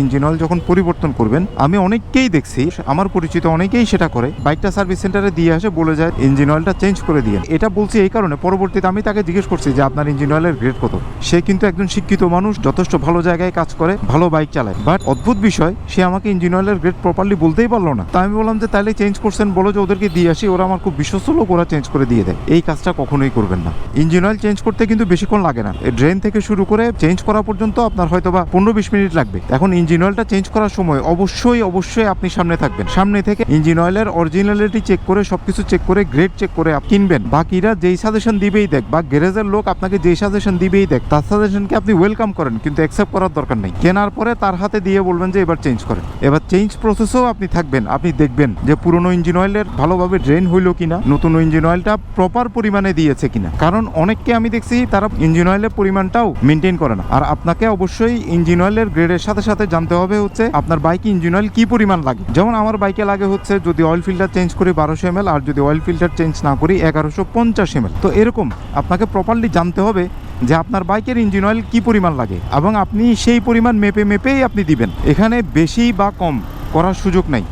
Engine oil যখন পরিবর্তন করবেন, আমি অনেককেই দেখছি, আমার পরিচিত অনেকেই সেটা করে, বাইকটা সার্ভিস সেন্টারে দিয়ে আসে, বলে যায় ইঞ্জিন অয়েলটা চেঞ্জ করে দিয়ে। এটা বলছি এই কারণে, পরবর্তীতে আমি তাকে জিজ্ঞেস করছি যে আপনার ইঞ্জিন অয়েলের গ্রেড কত। সে কিন্তু একজন শিক্ষিত মানুষ, যথেষ্ট ভালো জায়গায় কাজ করে, ভালো বাইক চালায়, বাট অদ্ভুত বিষয়, সে আমাকে ইঞ্জিন অয়েলের গ্রেড প্রপারলি বলতেই পারলো না। তাই আমি বললাম যে তাহলে চেঞ্জ করছেন বলো, যে ওদেরকে দিয়ে আসি, ওরা আমার খুব বিশ্বস্ত লোক, ওরা চেঞ্জ করে দিয়ে দেয়। এই কাজটা কখনোই করবেন না। ইঞ্জিন অয়েল চেঞ্জ করতে কিন্তু বেশিক্ষণ লাগে না, ড্রেন থেকে শুরু করে চেঞ্জ করা পর্যন্ত আপনার হয়তো বা 15-20 মিনিট লাগবে। এখন ইঞ্জিন অয়েলটা চেঞ্জ করার সময় অবশ্যই আপনি সামনে থাকবেন, সামনে থেকে ইঞ্জিন অয়েলের অরিজিনালিটি চেক করে, সবকিছু চেক করে, গ্রেড চেক করে কিনবেন। বাকিরা যেই সাজেশন দিবেই দেখ, বা গ্যারেজের লোক আপনাকে যেই সাজেশন দিবেই দেখ, তার সাজেশনকে আপনি ওয়েলকাম করেন, কিন্তু অ্যাকসেপ্ট করার দরকার নেই। কেনার পরে তার হাতে দিয়ে বলবেন যে এবার চেঞ্জ করেন। এবার চেঞ্জ প্রসেসেও আপনি থাকবেন, আপনি দেখবেন যে পুরনো ইঞ্জিন অয়েলের ভালোভাবে ড্রেন হইলো কিনা, নতুন ইঞ্জিন অয়েলটা প্রপার পরিমাণে দিয়েছে কিনা। কারণ অনেককে আমি দেখছি তারা ইঞ্জিন অয়েলের পরিমাণটাও মেনটেন করে না। আর আপনাকে অবশ্যই ইঞ্জিন অয়েলের গ্রেডের সাথে সাথে জানতে হবে হচ্ছে আপনার বাইকে ইঞ্জিন অয়েল কি পরিমাণ লাগে। যেমন আমার বাইকে লাগে হচ্ছে, যদি অয়েল ফিল্টার চেঞ্জ করি 1200 ml, আর যদি অয়েল ফিল্টার চেঞ্জ না করি 1150 ml। তো এরকম আপনাকে প্রপারলি জানতে হবে যে আপনার বাইকের ইঞ্জিন অয়েল কি পরিমাণ লাগে, এবং আপনি সেই পরিমাণ মেপেই আপনি দিবেন। এখানে বেশি বা কম করার সুযোগ নাই।